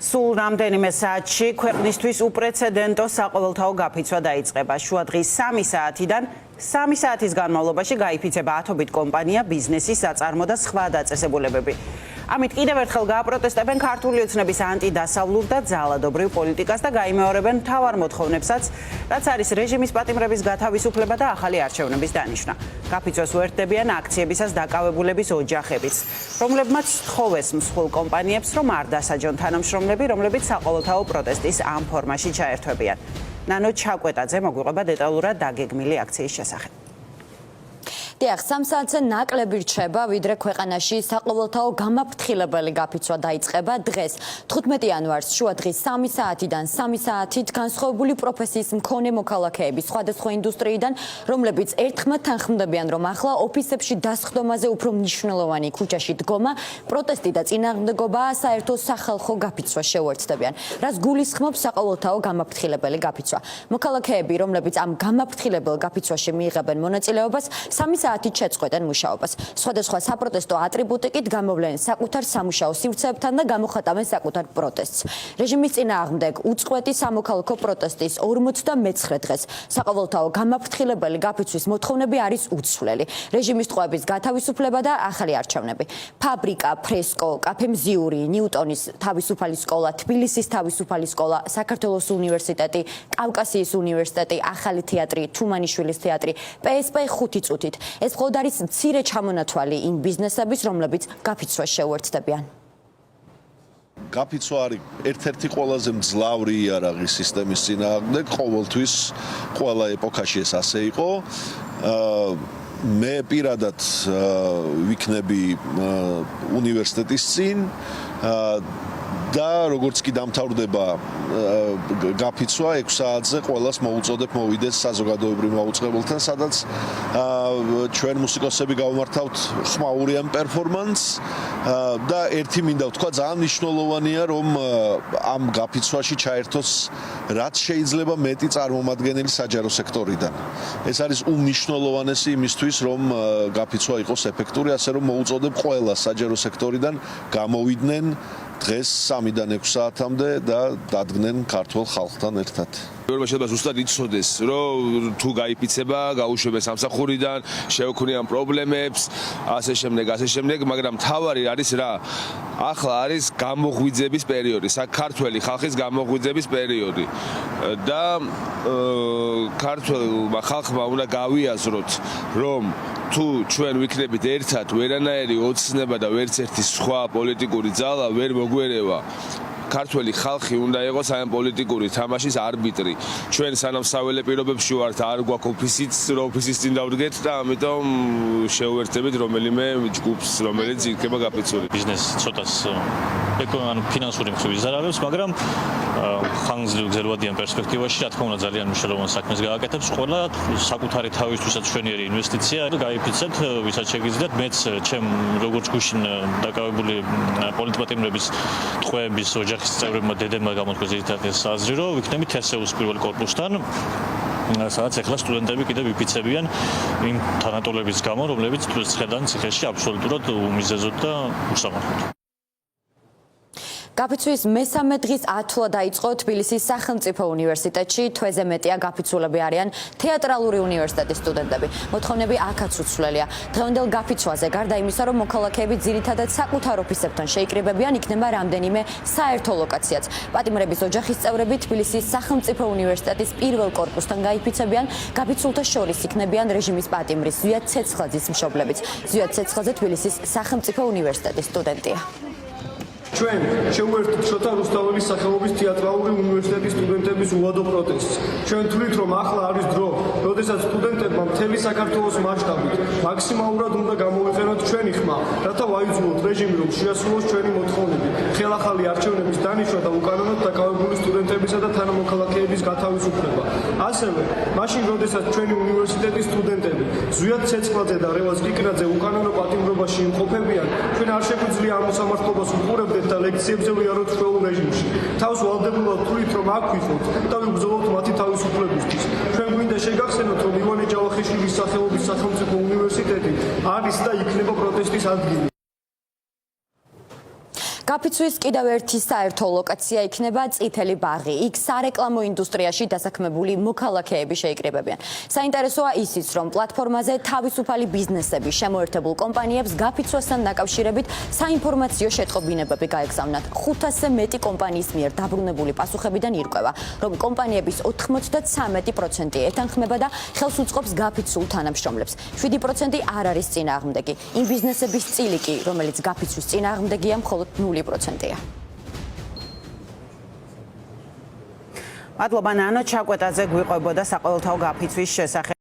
სულ რამდენიმე საათში ქვეყნისთვის უპრეცედენტო საყოველთაო გაფიცვა დაიწყება. შუადღის 3 საათიდან 3 საათის განმავლობაში გაიფიცება ათობით კომპანია, ბიზნესის, საწარმო და სხვა დაწესებულებები. ამით კიდევ ერთხელ გააპროტესტებენ ქართული ოცნების ანტიდასავლურ და ძალადობრივ პოლიტიკას და გაიმეორებენ მთავარ მოთხოვნებსაც, რაც არის რეჟიმის პატიმრების გათავისუფლება და ახალი არჩევნების დანიშვნა. გაფიცვას უერთდებიან აქციებისას დაკავებულების ოჯახებიც, რომლებმაც სთხოვეს მსხვილ კომპანიებს, რომ არ დასაჯონ თანამშრომლები, რომლებიც საყოველთაო პროტესტის ამ ფორმაში ჩაერთვებიან. ნანო ჩაკვეტაძე მოგვიყვება დეტალურად დაგეგმილი აქციის შესახებ. დიახ, 3 საათზე ნაკლები რჩება, ვიდრე ქვეყანაში საყოველთაო გამაფრთხილებელი გაფიცვა დაიწყება დღეს 15 იანვარს შუადღის 3 საათიდან 3 საათით განსხვავებული პროფესიის მქონე მოქალაქეები სხვადასხვა ინდუსტრიიდან, რომლებიც ერთხმად თანხმდებიან, რომ ახლა ოფისებში დასხდომაზე უფრო მნიშვნელოვანი ქუჩაში დგომა, პროტესტი და წინააღმდეგობა საერთო სახალხო გაფიცვას შეუერთდებიან, რაც გულისხმობს საყოველთაო გამაფრთხილებელი გაფიცვა. მოქალაქეები, რომლებიც ამ გამაფრთხილებელ გაფიცვაში მიიღებენ მონაწილეობას, 3 საათით შეწყვეტენ მუშაობას. სხვადასხვა საპროტესტო ატრიბუტიკით გამოვლენ საკუთარ სამუშაო სივრცეებთან და გამოხატავენ საკუთარ პროტესტს. რეჟიმის წინააღმდეგ უწყვეტი სამოქალაქო პროტესტის 49 დღეს საყოველთაო გამაფრთხილებელი გაფიცვის მოთხოვნები არის უცვლელი. რეჟიმის ტყვეების გათავისუფლება და ახალი არჩევნები. ფაბრიკა, ფრესკო, კაფე მზიური, ნიუტონის თავისუფალი სკოლა, თბილისის თავისუფალი სკოლა, საქართველოს უნივერსიტეტი, კავკასიის უნივერსიტეტი, ახალი თეატრი, თუმანიშვილის თეატრი, PSP 5 წუთით. ეს მხოლოდ არის მცირე ჩამონათვალი იმ ბიზნესების, რომლებიც გაფიცვას შეუერთდებიან. გაფიცვა არის ერთ-ერთი ყველაზე მძლავრი იარაღი სისტემის წინააღმდეგ, ყოველთვის ყველა ეპოქაში ეს ასე იყო. მე პირადად ვიქნები უნივერსიტეტის წინ და როგორც კი დამთავრდება გაფიცვა 6 საათზე ყველას მოუწოდებ მოვიდეს საზოგადოებრივ მაუწყებელთან, სადაც ჩვენ მუსიკოსები გავმართავთ ხმაურიან პერფორმანსს და ერთი მინდა ვთქვა, ძალიან მნიშვნელოვანია, რომ ამ გაფიცვაში ჩაერთოს რაც შეიძლება მეტი წარმომადგენელი საჯარო სექტორიდან. ეს არის უმნიშვნელოვანესი იმისთვის, რომ გაფიცვა იყოს ეფექტური, ასე რომ მოუწოდებ ყველა საჯარო სექტორიდან გამოვიდნენ დღეს 3-დან 6 საათამდე და დადგნენ ქართულ ხალხთან ერთად. შეიძლება ზუსტად იცოდეს, რომ თუ გაიფიცება, გაუშვებენ სამსახურიდან, შეუქმნიან პრობლემებს, ასე შემდეგ, მაგრამ თავარი არის რა? ახლა არის გამოღვიძების პერიოდი, საქართველოს ხალხის გამოღვიძების პერიოდი და ქართულმა ხალხმა უნდა გავიაზროთ, რომ თუ ჩვენ ვიქნებით ერთად, ვერანაირი ოცნება და ვერც ერთი სხვა პოლიტიკური ძალა ვერ მოგვერევა. ქართველი ხალხი უნდა იყოს ამ პოლიტიკური თამაშის არბიტრი. ჩვენ სანამ საველე პირობებში ვართ, არ გვაქვს ოფისის წინ დავდგეთ და ამიტომ შევუერთდებით რომელიმე ჯგუფს, რომელიც იქნება გაფიცული. ბიზნესი ცოტას ფინანსური მხრივ იზარალებს, მაგრამ ხანგრძლივადიან პერსპექტივაში, რა თქმა უნდა, ძალიან მნიშვნელოვან საქმეს გააკეთებს. ყველა საკუთარი თავისთვისაც მშვენიერი ინვესტიცია გაიფიცეთ, ვისაც შეგიძლიათ. მეც ჩემ როგორც გუშინ დაკავებული პოლიტპატიმრების ტყვეების ოჯახის წევრებმა დედებმა გამოთქვა ძირითადად ეს აზრი, რომ ვიქნებით TSEU-ს პირველ კორპუსთან, სადაც ახლა სტუდენტები კიდევ ვიფიცებიან იმ თანატოლების გამო, რომლებიც ხედან ციხეში აბსოლუტურად უმიზეზოდ და უსამართლოდ. გაფიცვის მესამე დღის ათვლა დაიწყო თბილისის სახელმწიფო უნივერსიტეტში. თვეზე მეტია გაფიცულები არიან თეატრალური უნივერსიტეტის სტუდენტები. მოთხოვნები აქაც უცვლელია. დღევანდელ გაფიცვაზე, გარდა იმისა, რომ მოქალაქეები ძირითადად საკუთარ ოფისებთან შეიკრიბებიან, იქნება რამდენიმე საერთო ლოკაციაც. პატიმრების ოჯახის წევრები თბილისის სახელმწიფო უნივერსიტეტის პირველ კორპუსთან გაიფიცებიან. გაფიცულთა შორის იქნებიან რეჟიმის პატიმრის ზვიად ცეცხლაძის მშობლებიც. ზვიად ცეცხლაძე თბილისის სახელმწიფო უნივერსიტეტის სტუდენტია. ჩვენ შევუერთდით შოთა რუსთაველის სახელობის თეატრალური უნივერსიტეტის სტუდენტების უვადო პროტესტს. ჩვენ თვლით, რომ ახლა არის დრო, როდესაც სტუდენტებმა მთელი საქართველოს მასშტაბით მაქსიმალურად უნდა გამოვიყენოთ ჩვენი ხმა, რათა ვაიძულოთ რეჟიმი, რომ შეასრულოს ჩვენი მოთხოვნები, ხელახალი არჩევნების დანიშვნა და უკანონოდ დაკავებული სტუდენტებისა და თანამოქალაქეების გათავისუფლება. ასევე, მაშინ, როდესაც ჩვენი უნივერსიტეტის სტუდენტები ზვიად ცეცხლაძე და რევაზ კიკნაძე უკანონო პატიმრობაში იმყოფებიან, ჩვენ არ შეგვიძლია ამ მოსამართლობას უყურებდეთ და ლექციებზე ვიაროთ ჩვეულ რეჟიმში. თავს ვალდებულად თვლით, რომ აქ ვიყოთ და ვიბრძოლოთ მათი თავისუფლებისთვის. ჩვენ გვინდა შეგახსენოთ, რომ ივანე ჯავახიშვილის სახელობის სახელმწიფო უნივერსიტეტი არის და იქნება პროტესტის ადგილი. გაფიცვის კიდევ ერთი საერთო ლოკაცია იქნება წითელი ბაღი. იქ სარეკლამო ინდუსტრიაში დასაქმებული მოქალაქეები შეიკრიბებიან. საინტერესოა ისიც, რომ პლატფორმაზე თავისუფალი ბიზნესები შემოერთებულ კომპანიებს გაფიცვასთან დაკავშირებით საინფორმაციო შეტყობინებები გაეგზავნათ. 500-ზე მეტი კომპანიის მიერ დაბრუნებული პასუხებიდან ირკვევა, რომ კომპანიების 93% ეთანხმება და ხელს უწყობს გაფიცულ თანამშრომლებს. 7% არ არის წინააღმდეგი. იმ ბიზნესების წილი კი, რომელიც გაფიცვის წინააღმდეგია, მხოლოდ 0%-ია. მადლობა ნანო, ჩაკვეტაძე გვიყვებოდა საყოველთაო გაფიცვის შესახებ.